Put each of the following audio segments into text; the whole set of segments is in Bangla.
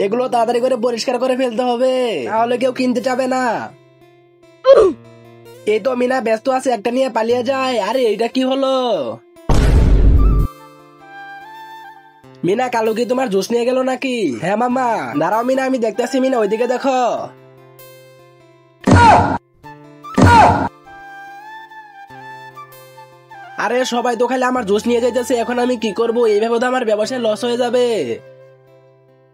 এগুলো তাড়াতাড়ি করে পরিষ্কার করে ফেলতে হবে, তাহলে কেউ কিনতে যাবে না। এই তো মিনা ব্যস্ত আছে, একটা নিয়ে পালিয়ে যায়। আরে এইটা কি হলো? মিনা, কালু কি তোমার জুস নিয়ে গেল নাকি? হ্যাঁ মামা। দাঁড়াও মিনা, আমি দেখতেছি। মিনা ওইদিকে দেখো। আরে সবাই তো খালি আমার জুস নিয়ে যাইতেছে, এখন আমি কি করব? এইভাবে তো আমার ব্যবসায় লস হয়ে যাবে।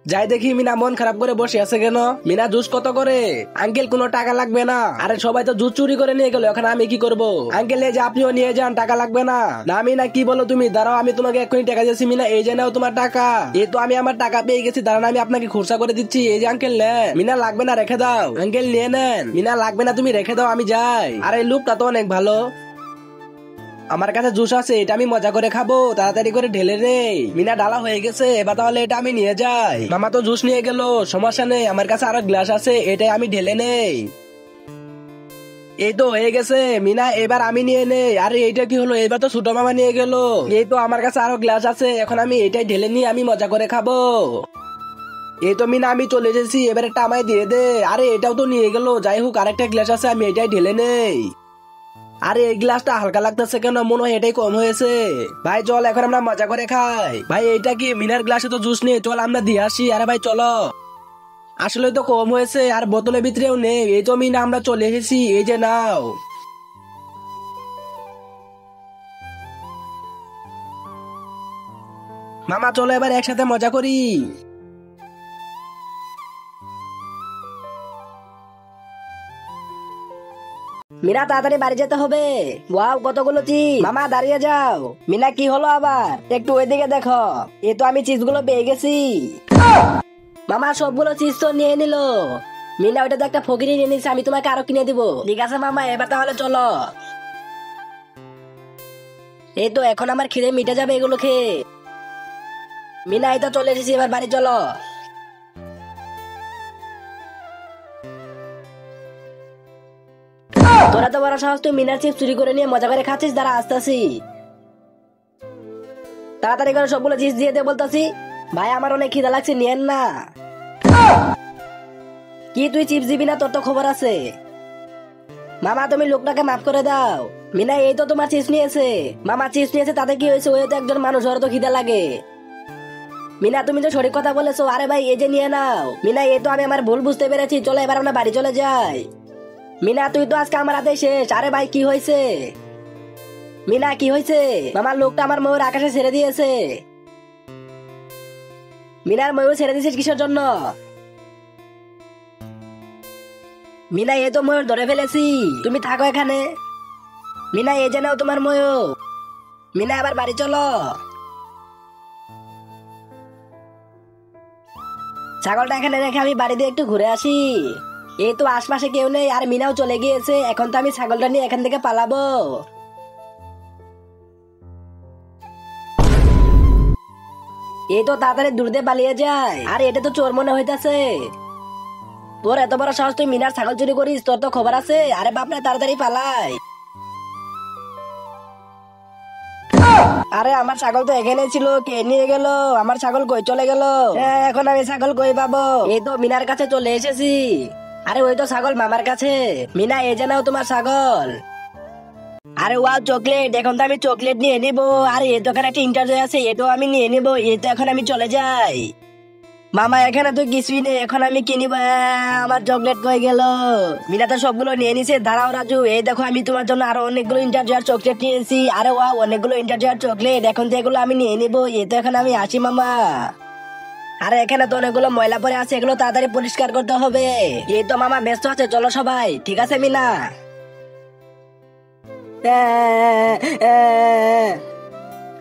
যাই দেখি। মিনা মন খারাপ করে বসে আছে কেন? মিনা, জুস কত করে? আঙ্কেল কোনো টাকা লাগবে না। আরে সবাই তো জুস চুরি করে নিয়ে গেল, এখন আমি কি করব? আঙ্কেল এই যে আপনিও নিয়ে যান, টাকা লাগবে না। না মিনা, কি বলো তুমি? দাঁড়াও, আমি তোমাকে এক্ষুনি টাকা দিচ্ছি। মিনা এই যে নাও তোমার টাকা। এই তো আমি আমার টাকা পেয়ে গেছি, দাঁড়ান আমি আপনাকে খুরসা করে দিচ্ছি। এই যে আঙ্কেল নেন। মিনা লাগবে না, রেখে দাও। আঙ্কেল নিয়ে নেন। মিনা লাগবে না, তুমি রেখে দাও, আমি যাই। আর এই লোকটা তো অনেক ভালো। আমার কাছে জুস আছে, এটা আমি মজা করে খাবো। তাড়াতাড়ি করে ঢেলে নেই। মিনা ডালা হয়ে গেছে, এবার তাহলে এটা আমি নিয়ে যাই। মামা তো জুস নিয়ে গেল, সমস্যা নেই। আমার কাছে আরো গ্লাস আছে, এটাই আমি ঢেলে নেই। এই তো হয়ে গেছে। মিনা এবার আমি নিয়ে নেই। আরে এইটা কি হলো? এবার তো ছোট মামা নিয়ে গেল। এই তো আমার কাছে আরো গ্লাস আছে, এখন আমি এটাই ঢেলে নিয়ে আমি মজা করে খাবো। এই তো মিনা আমি চলে এসেছি, এবার একটা আমায় দিয়ে দে। আরে এটাও তো নিয়ে গেল। যাই হোক, আরেকটা গ্লাস আছে, আমি এটাই ঢেলে নেই। আরে এই গ্লাসটা হালকা লাগতেছে কেন? মনে হয় এটাই কম হয়েছে। ভাই চল, এখন আমরা মজা করে খাই। ভাই এইটা কি? মিনার গ্লাসে তো জুস নেই, চল আমরা দিয়ে আসি। আরে ভাই চলো। আসলে তো কম হয়েছে, আর বোতলের ভিতরেও নেই। এই তো মিনা আমরা চলে এসেছি, এই যে নাও। মামা চলো এবার একসাথে মজা করি। মিনা তাড়াতাড়ি বাড়ি যেতে হবে। ওয়াও কতগুলো চিজ। মামা দাঁড়িয়ে যাও। মিনা কি হলো আবার? একটু ওইদিকে দেখো। এই তো আমি চিজ গুলো পেয়ে গেছি। মামা সবগুলো চিজ তো নিয়ে নিল। মিনা ওইটা তো একটা ফকিরি নিয়ে নিচ্ছে, আমি তোমাকে আরো কিনে দিব। ঠিক আছে মামা, এবার তাহলে চলো। এই তো এখন আমার খিদে মিটে যাবে এগুলো খেয়ে। মিনা এই তো চলে এসেছি, এবার বাড়ি চলো। তোরা তো বড় সাহস, তুই মিনার চিপস চুরি করে নিয়ে মজা করে খাচ্ছিস। দাঁড়া আসতেছি। তাড়াতাড়ি করে সবগুলো চিপস দিয়ে দে বলতাছি। ভাই আমার অনেক খিদা লাগছে, নিয়েন না। কি তুই চিপস দিবি না? তোর তো খবর আছে। মামা তুমি লোকটাকে মাফ করে দাও। মিনা এই তো তোমার চিপস নিয়েছে। মামা চিপস নিয়েছে, তাতে কি হয়েছে? ওই তো একজন মানুষ, ওর তো খিদা লাগে। মিনা তুমি তো সঠিক কথা বলেছো। আরে ভাই এই যে নিয়ে নাও। মিনা এই তো আমি আমার ভুল বুঝতে পেরেছি, চলো এবার আমরা বাড়ি চলে যাই। মিনা তুই তো আজকে আমার হাতে শেষ। আরে ভাই কি হয়েছে? মিনা কি হয়েছে? মামার লোকটা আমার ময়ূর আকাশে ছেড়ে দিয়েছে। মিনার ময়ূর ছেড়ে দিয়েছিস কিসের জন্য? মিনা এই তো ময়ূর ধরে ফেলেছি, তুমি থাকো এখানে। মিনা এই যে নাও তোমার ময়ূর। মিনা আবার বাড়ি চলো। ছাগলটা এখানে রেখে আমি বাড়ি দিয়ে একটু ঘুরে আসি। এই তো আশপাশে কেউ নেই, আর মিনাও চলে গিয়েছে। এখন তো আমি ছাগলটা নিয়ে এখান থেকে পালাবো। এই তো তাড়াতাড়ি দূর দিয়ে পালিয়ে যায়। আর এটা তো চোর মনে হইতাছে। তোর এত বড় সাহস, তুই মিনার ছাগল চুরি করিস? তোর তো খবর আছে। আরে বাপ না, তাড়াতাড়ি পালাই। আরে আমার ছাগল তো এখানে ছিল, কে নিয়ে গেল? আমার ছাগল কই চলে গেল? এখন আমি ছাগল কই পাবো? এই তো মিনার কাছে চলে এসেছি। আরে ওই তো ছাগল মামার কাছে। মিনা এই যে নাও তোমার ছাগল। আরে ওয়াও চকলেট, এখন তো আমি চকলেট নিয়ে নিবো। আরে এই তো এখানে একটা ইন্টারভিউ আছে, এটাও আমি নিয়ে নিবো। এই তো এখন আমি চলে যাই। মামা এখানে তো কিছুই নেই, এখন আমি কি নিবো? আমার চকলেট কই গেল? মিনা তো সবগুলো নিয়ে নিছে। দাঁড়াও রাজু, এই দেখো আমি তোমার জন্য আরো অনেকগুলো ইন্টারভিউ চকলেট নিয়েছি। আরে ওয়াও অনেকগুলো ইন্টারভিউ চকলেট, এখন তো এগুলো আমি নিয়ে নিবো। এই তো এখন আমি আসি মামা। আরে এখানে তো অনেকগুলো ময়লা পড়ে আছে, এগুলো তাড়াতাড়ি পরিষ্কার করতে হবে। এই তো মামা ব্যস্ত আছে, চলো সবাই। ঠিক আছে মিনা।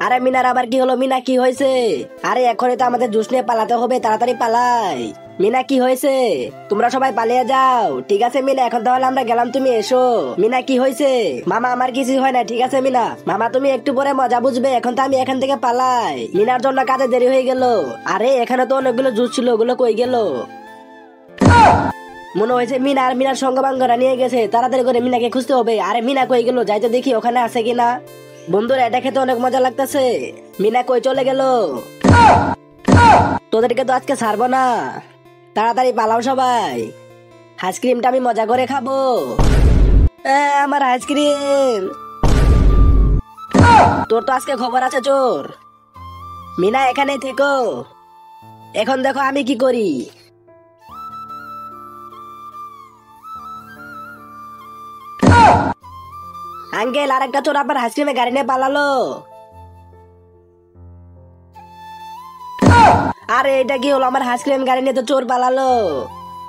আরে মিনার আবার কি হলো? মিনা কি হয়েছে? আরে এখনই তো আমাদের জুস নিয়ে পালাতে হবে, তাড়াতাড়ি পালাই। মিনা কি হয়েছে? তোমরা সবাই পালিয়ে যাও। ঠিক আছে মিনা, এখন তাহলে আমরা গেলাম, তুমি এসো। মিনা কি হয়েছে? মামা আমার কিছু হয় না। ঠিক আছে মিনা। মামা তুমি একটু পরে মজা বুঝবে, এখন তো আমি এখান থেকে পালাই। মিনার জন্য কাজে দেরি হয়ে গেল। আরে এখানে তো অনেকগুলো জুস ছিল, ওগুলো কই গেল? মনে হয়েছে মিনার সঙ্গবাঙ্গরা নিয়ে গেছে। তাড়াতাড়ি করে মিনাকে খুঁজতে হবে। আরে মিনা কই গেল? যাইতে দেখি ওখানে আছে কিনা। বন্ধুরা এটা খেতে অনেক মজা লাগতেছে। মিনা কই চলে গেল? তোদেরকে তো আজকে ছাড়বো না, তাড়াতাড়ি পালাও সবাই, আইসক্রিমটা আমি মজা করে খাবো। আমার আইসক্রিম। তোর তো আজকে খবর আছে চোর। মিনা এখানে থেকো, এখন দেখো আমি কি করি। আঙ্কেল, আর একটা চোর আপনার আইসক্রিমে গাড়ি নিয়ে পালালো। আরে এটা কি হলো, আমার আইসক্রিম গাড়ি নিয়ে তো চোর পালালো।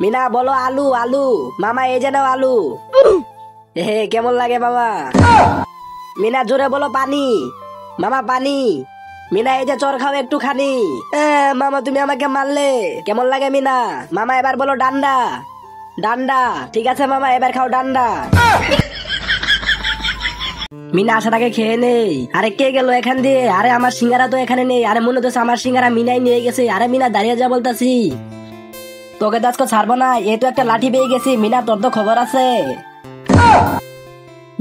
মিনা বলো আলু আলু। মামা এই যে নাও আলু। হে কেমন লাগে মামা? মিনা জোরে বলো পানি। মামা পানি। মিনা এই যে চোর খাও একটু খানি। মামা তুমি আমাকে মারলে, কেমন লাগে মিনা? মামা এবার বলো ডান্ডা। ডান্ডা। ঠিক আছে মামা, এবার খাও ডান্ডা। মিনা আসার আগে খেয়ে নেই। আরে কে গেল এখান দিয়ে? আরে আমার সিঙ্গারা তো এখানে নেই। আরে মনে হচ্ছে আমার সিঙ্গারা মিনাই নিয়ে গেছে। আরে মিনা দাঁড়িয়ে যা বলতাছি, তোকে তো আজকে ছাড়বো না। এই তো একটা লাঠি পেয়ে গেছি। মিনা তোর তো খবর আছে।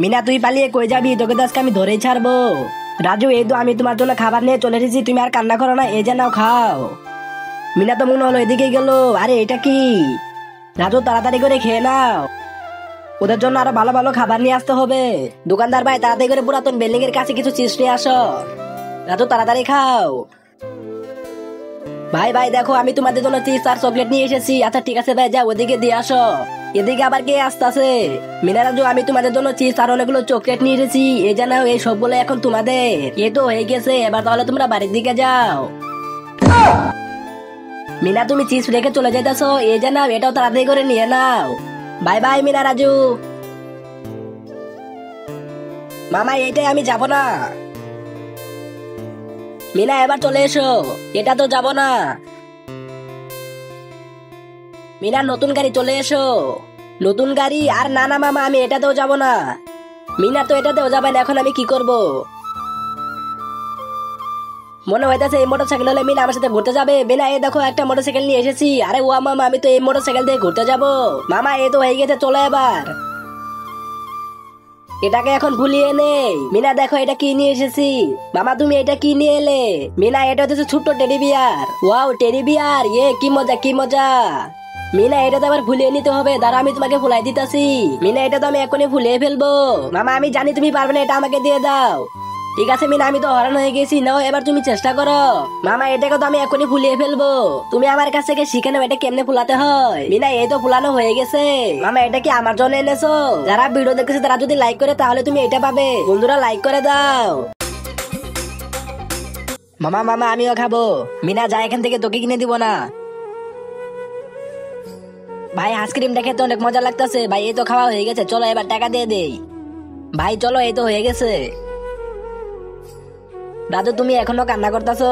মিনা তুই পালিয়ে কই যাবি? তোকে তো আজকে আমি ধরেই ছাড়বো। রাজু এই তো আমি তোমার জন্য খাবার নিয়ে চলে এসেছি, তুমি আর কান্না করো না, এই যে নাও খাও। মিনা তো মনে হলো এদিকে গেল। আরে এটা কি? রাজু তাড়াতাড়ি করে খেয়ে নাও, ওদের জন্য আরো ভালো ভালো খাবার নিয়ে আসতে হবে। দোকানদার ভাই তাড়াতাড়ি করে পুরাতন বিল্ডিং এর কাছে কিছু চিপস নিয়ে আসো। রাজু তাড়াতাড়ি খাও। ভাই ভাই দেখো আমি তোমাদের জন্য চিপস আর চকলেট নিয়ে এসেছি। আচ্ছা ঠিক আছে ভাই, যা ওদিকে দিয়ে আসো। এদিকে আবার কে আসতেছে? মিনা রাজু আমি তোমাদের জন্য চিপস আর অনেকগুলো চকলেট নিয়ে এসেছি, এই জানাও এই সবগুলো এখন তোমাদের। এ তো হয়ে গেছে, এবার তাহলে তোমরা বাড়ির দিকে যাও। মিনা তুমি চিপস রেখে চলে যাইতেছো, এই জানাও এটাও তাড়াতাড়ি করে নিয়ে নাও। Bye bye Meena Raju. মামা এইটাই আমি যাব না। মিনা এবার চলে এসো, এটা তো যাব না। মিনা নতুন গাড়ি চলে এসো। নতুন গাড়ি? আর না না মামা আমি এটাতেও যাব না। মিনা তো এটাতেও যাবে না, এখন আমি কি করব? মনে হইতেছে এই মোটরসাইকেল হলে মিনা আমার সাথে ঘুরতে যাবে। মিনা এই দেখো একটা মোটরসাইকেল নিয়ে এসেছি। আরে ওয়া মামা আমি তো এই মোটরসাইকেল দিয়ে ঘুরতে যাব। মামা এই তো হয়ে গেছে, চলো এবার। এটাকে এখন ভুলিয়ে নেই। মিনা দেখো এটা কি নিয়ে এসেছি। মামা তুমি এটা কি নিয়ে এলে? মিনা এটা হচ্ছে ছোট্ট teddy bear. Wow teddy bear, এ কি মজা কি মজা। মিনা এটা তো আবার ভুলিয়ে নিতে হবে, দাঁড়া আমি তোমাকে ভুলাই দিতেছি। মিনা এটা তো আমি এখনই ভুলিয়ে ফেলবো। মামা আমি জানি তুমি পারবে না, এটা আমাকে দিয়ে দাও। ঠিক আছে মিনা আমি তো হরান হয়ে গেছি, নাও এবার তুমি চেষ্টা করো। মামা এটাকে তো আমি এখনই ফুলিয়ে ফেলবো, তুমি আমার কাছ থেকে শিখে নেবে এটা কেমনে ফুলাতে হয়। মিনা এই তো ফুলানো হয়ে গেছে। মামা এটা কি আমার জন্য এনেছো? যারা ভিডিও দেখেছে তারা যদি লাইক করে তাহলে তুমি এটা পাবে। বন্ধুরা লাইক করে দাও। মামা মামা আমিও খাবো। মিনা যা এখান থেকে, তোকে কিনে দিব না। ভাই আইসক্রিম দেখে তো অনেক মজা লাগতেছে। ভাই এই তো খাওয়া হয়ে গেছে, চলো এবার টাকা দিয়ে দেই। ভাই চলো এই তো হয়ে গেছে। রাজু তুমি এখনো কান্না করতেছো?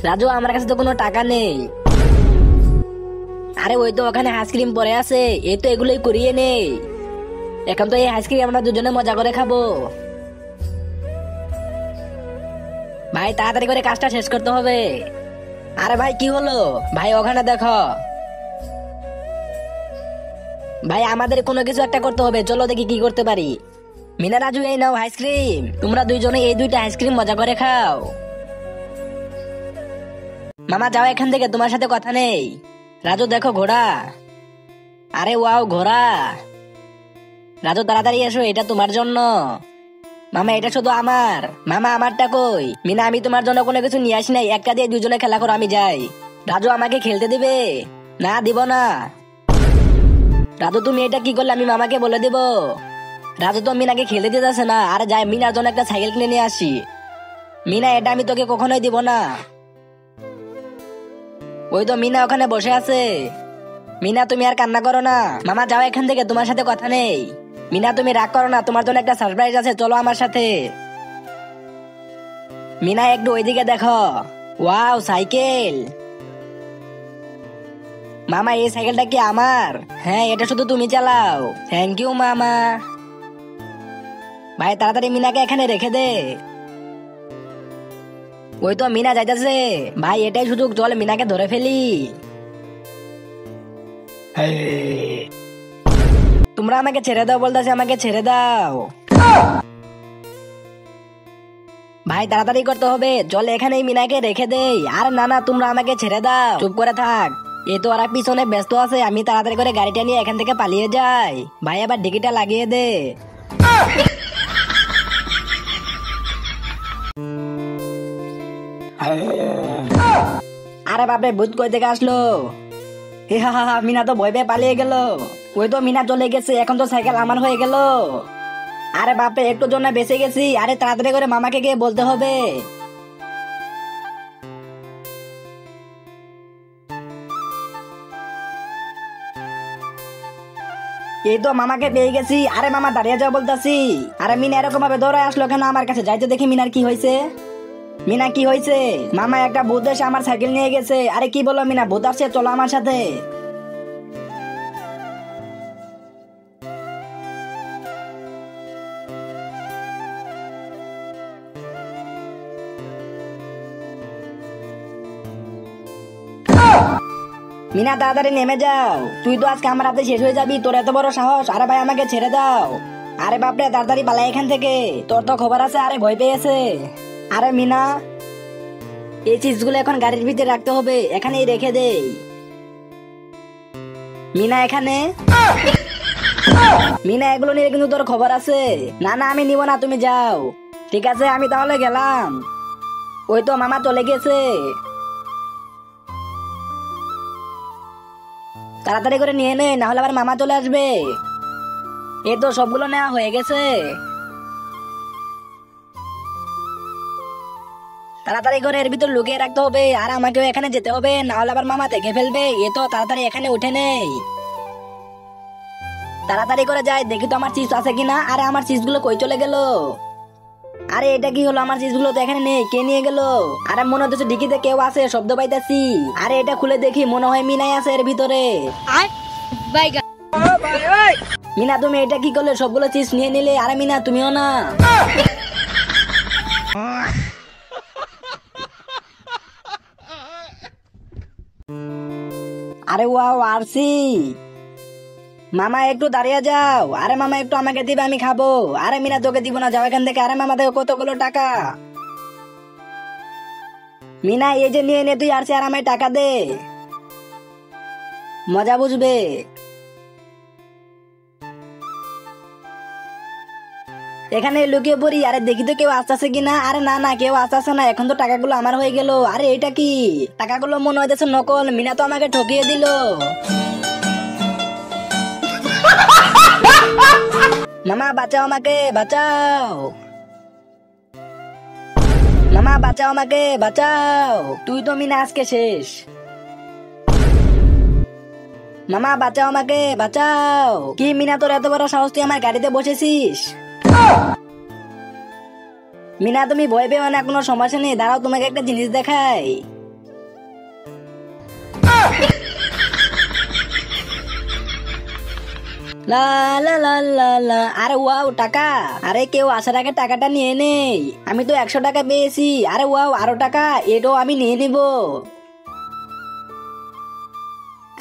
রাজু আমার কাছে তো কোনো টাকা নেই। আরে ওই তো ওখানে আইসক্রিম পরে আছে, এই তো এগুলোই করিয়ে নেই। এখন তো এই আইসক্রিম আমরা দুজনে মজা করে খাবো। ভাই তাড়াতাড়ি করে কাজটা শেষ করতে হবে। আরে ভাই কি হলো? ভাই ওখানে দেখো। ভাই আমাদের কোনো কিছু একটা করতে হবে, চলো দেখি কি করতে পারি। মিনা রাজু এই নাও আইসক্রিম, তোমরা দুইজনে এই দুইটা আইসক্রিম মজা করে খাও। মামা যাও এখান থেকে, তোমার সাথে কথা নেই। রাজু দেখো ঘোড়া। আরে ওয়াও ঘোড়া। রাজু তাড়াতাড়ি এসো, এটা তোমার জন্য। মামা এটা শুধু আমার। মামা আমারটা কই? মিনা আমি তোমার জন্য কোনো কিছু নিয়ে আসি নাই, একটা দিয়ে দুজনে খেলা করো, আমি যাই। রাজু আমাকে খেলতে দিবে? না দিব না। রাজু তুমি এটা কি করলে? আমি মামাকে বলে দিব। রাজু তো মিনাকে খেলতে দিতেছে না। আর যাই মিনার জন্য একটা সাইকেল কিনে নিয়ে আসি। মিনা এটা আমি তোকে কখনোই দিব না। ওই তো মিনা ওখানে বসে আছে। মিনা তুমি আর কান্না করো না। মামা যাও এখান থেকে, তোমার সাথে কথা নেই। মিনা তুমি রাগ করো না, তোমার জন্য একটা সারপ্রাইজ আছে, চলো আমার সাথে। মিনা একটু ওইদিকে দেখো। Wow cycle. মামা এই সাইকেলটা কি আমার? হ্যাঁ এটা শুধু তুমি চালাও। থ্যাংক ইউ মামা। ভাই তাড়াতাড়ি মিনাকে এখানে রেখে দে। ওই তো মিনা যাইতেছে। ভাই এটাই সুযোগ, চল মিনাকে ধরে ফেলি। তোমরা আমাকে ছেড়ে দাও বলতেছে, আমাকে ছেড়ে দাও। ভাই ভাই তাড়াতাড়ি করতে হবে, চল এখানেই মিনাকে রেখে দেই। আর না না, তোমরা আমাকে ছেড়ে দাও, চুপ করে থাক। এ তো ওরা পিছনে ব্যস্ত আছে, আমি তাড়াতাড়ি করে গাড়িটা নিয়ে এখান থেকে পালিয়ে যাই। ভাই আবার ডিকিটা লাগিয়ে দে। আরে বাপরে, ভূত কই থেকে আসলো? হে হা হা, মিনা তো ভয় পেয়ে পালিয়ে গেল। ওই তো মিনা চলে গেছে, এখন তো সাইকেল আমার হয়ে গেল। আরে বাপরে, একটু জন্য বেঁচে গেছি। আরে তাড়াতাড়ি করে মামাকে গিয়ে বলতে হবে। এই তো মামাকে পেয়ে গেছি। আরে মামা দাঁড়িয়ে যাও বলতাছি। আরে মিনা এরকম ভাবে দৌড়ায় আসলো কেন আমার কাছে? যাইতে দেখি মিনার কি হয়েছে। মিনা কি হয়েছে? মামা একটা ভূত এসে আমার সাইকেল নিয়ে গেছে। আরে কি বলো মিনা, ভূত আসছে, চলো আমার সাথে। মিনা তাড়াতাড়ি নেমে যাও, তুই তো আজকে আমার হাতে শেষ হয়ে যাবি, তোর এত বড় সাহস। আরে ভাই আমাকে ছেড়ে দাও। আরে বাপরে, তাড়াতাড়ি পালাই এখান থেকে, তোর তো খবর আছে। আরে ভয় পেয়েছে। আরে মিনা, এই চিজগুলো এখন গাড়ির ভিতরে রাখতে হবে, এখানেই রেখে দেই। মিনা এখানে। মিনা এগুলো নিয়ে কিন্তু তোর খবর আছে। না না, আমি নিব না, তুমি যাও। ঠিক আছে, আমি তাহলে গেলাম। ওই তো মামা চলে গেছে। তাড়াতাড়ি করে নিয়ে নে, না হলে আবার মামা চলে আসবে। এই তো সবগুলো নেওয়া হয়ে গেছে। তাড়াতাড়ি করে এর ভিতর লুকিয়ে রাখতে হবে, আর আমাকেও এখানে যেতে হবে, না হলে আবার মামা দেখে ফেলবে। এ তো তাড়াতাড়ি এখানে উঠে নেই। তাড়াতাড়ি করে যাই, দেখি তো আমার চিপস আছে কিনা। আরে আমার চিপস গুলো কই চলে গেল? আরে এটা কি হলো? আমার চিপস গুলো তো এখানে নেই, কে নিয়ে গেল? আরে মনে হচ্ছে ডিকিতে কেউ আছে, শব্দ পাইতাছি। আরে এটা খুলে দেখি, মনে হয় মিনাই আছে এর ভিতরে। মিনা তুমি এটা কি করলে? সবগুলো চিপস নিয়ে নিলে। আরে মিনা তুমিও না। আরে ওয়াও, আরসি। মামা একটু দাঁড়িয়ে যাও। আরে মামা একটু আমাকে দিবে, আমি খাবো। আরে মিনা তোকে দিব না, যাও এখান থেকে। আরে মামা দেখো কতগুলো টাকা। মিনা এই যে নিয়ে নে তুই আরসি, আর আমায় টাকা দে, মজা বুঝবে। এখানে লুকিয়ে পড়ি। আরে দেখি তো কেউ আসতেছে কিনা। আরে না না, কেউ আসতেছে না। এখন তো টাকাগুলো আমার হয়ে গেল। আরে এটা কি? টাকাগুলো মনে হইতেছে নকল। মিনা তো আমাকে ঠকিয়ে দিল। মামা বাঁচাও আমাকে, বাঁচাও। মামা বাঁচাও আমাকে, বাঁচাও। তুই তো মিনা আজকে শেষ। মামা বাঁচাও আমাকে, বাঁচাও। কি মিনা, তোর এত বড় সাহস, তুই আমার গাড়িতে বসেছিস? মিনা তুমি ভয় পেও না, কোনো সমস্যা নেই। দাঁড়াও, তোমাকে একটা জিনিস দেখাই। লা লা লা লা লা। আরে ওয়াও, টাকা। আরে কেউ আসার আগে টাকাটা নিয়ে নেই। আমি তো 100 টাকা পেয়েছি। আরে ওয়াও, আরো টাকা, এটাও আমি নিয়ে নিব।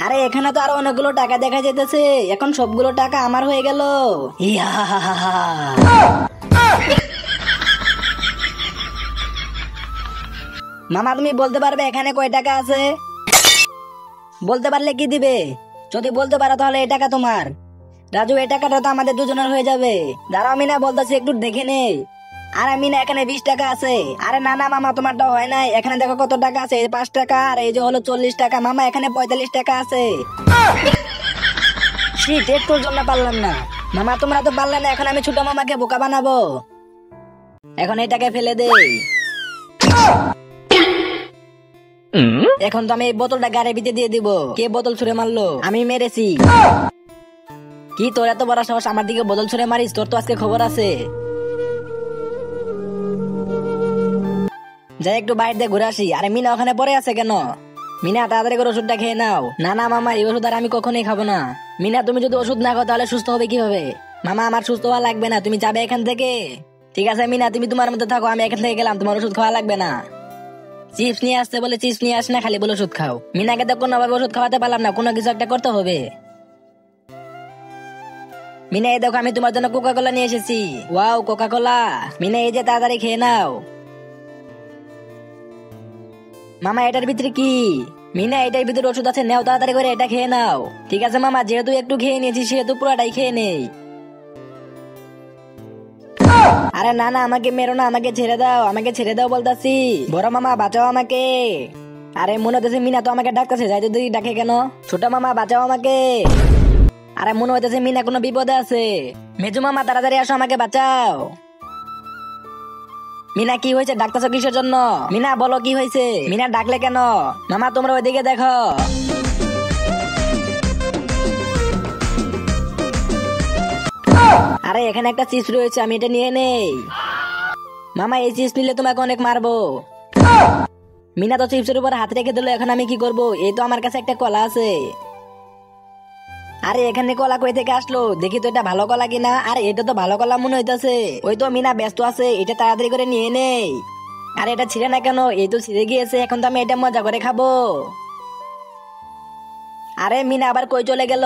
আরে এখানে তো আরো অনেকগুলো টাকা দেখা যেতেছে। এখন সবগুলো টাকা আমার হয়ে গেল। ইয়া। মামা তুমি বলতে পারবে এখানে কয় টাকা আছে? বলতে পারলে কি দিবে? যদি বলতে পারো তাহলে এই টাকা তোমার। রাজু, এই টাকাটা তো আমাদের দুজনের হয়ে যাবে। দাঁড়াও মিনা, বলতেছি একটু দেখে নেই। আরে মিনা, এখানে 20 টাকা আছে। আরে না না মামা, তোমারটা হয় নাই। এখানে দেখো কত টাকা আছে, 5 টাকা, আর এই যে হলো 40 টাকা। মামা এখানে 45 টাকা আছে। শিট, একটুর জন্য পারলাম না। মামা তোমরা তো পারলে না, এখন আমি ছোট মামাকে বোকা বানাবো। এখন এটাকে ফেলে দেই। এখন তো আমি এই বোতলটা গাড়ির ভিতরে দিয়ে দিব। কে বোতল ছুঁড়ে মারলো? আমি মেরেছি। কি তোর এত বড় সাহস আমার দিকে বোতল ছুঁড়ে মারিস? তোর তো আজকে খবর আছে। যাই একটু বাইরে দিয়ে ঘুরে আসি। আরে মিনা ওখানে পড়ে আছে কেন? মিনা তাড়াতাড়ি করে ওষুধটা খেয়ে নাও। না না মামা, এই ওষুধ আর আমি কখনোই খাবো না। মিনা তুমি যদি ওষুধ না খাও তাহলে সুস্থ হবে কিভাবে? মামা আমার সুস্থ হওয়া লাগবে না, তুমি যাবে এখান থেকে। ঠিক আছে মিনা, তুমি তোমার মধ্যে থাকো, আমি এখান থেকে গেলাম। তোমার ওষুধ খাওয়া লাগবে না। চিপস নিয়ে আসতে বলে চিপস নিয়ে আস না, খালি বলে ওষুধ খাও। মিনাকে তো কোনোভাবে ওষুধ খাওয়াতে পারলাম না, কোনো কিছু একটা করতে হবে। মিনা এই দেখো, আমি তোমার জন্য কোকা কোলা নিয়ে এসেছি। ওয়াও, কোকা কোলা। মিনা এই যে, তাড়াতাড়ি খেয়ে নাও। মামা এটার ভিতরে কি? মিনা এটার ভিতরে ওষুধ আছে, নেও তাড়াতাড়ি করে এটা খেয়ে নাও। ঠিক আছে মামা, যেহেতু একটু খেয়ে নিয়েছি সেহেতু পুরোটাই খেয়ে নেই। আরে না না, আমাকে মেরো না, আমাকে ছেড়ে দাও, আমাকে ছেড়ে দাও বলতাছি। বড় মামা বাঁচাও আমাকে। আরে মনে হইতেছে মিনা তো আমাকে ডাকতেছে, যাইতে দেখি ডাকে কেন। ছোট মামা বাঁচাও আমাকে। আরে মনে হইতেছে মিনা কোনো বিপদে আছে। মেজু মামা তাড়াতাড়ি আসো, আমাকে বাঁচাও। মিনা কি হয়েছে, ডাকতেছো কিসের জন্য? মিনা বলো কি হয়েছে? মিনা ডাকলে কেন? মামা তোমরা ওইদিকে দেখো। আরে এখানে একটা চিপস রয়েছে, আমি এটা নিয়ে নেই। মামা এই চিপস নিলে তোমাকে অনেক মারবো। মিনা তো চিপসের উপর হাত রেখে দিল, এখন আমি কি করব? এই তো আমার কাছে একটা কলা আছে। আরে এখানে কলা কই থেকে আসলো? দেখি তো এটা ভালো কলা কিনা। আর এটা তো ভালো কলা মনে হইতাছে। ওই তো মিনা ব্যস্ত আছে, এটা তাড়াতাড়ি করে নিয়ে নেই। আরে এটা ছিঁড়ে না কেন? এই তো ছিঁড়ে গিয়েছে, এখন তো আমি এটা মজা করে খাবো। আরে মিনা আবার কই চলে গেল?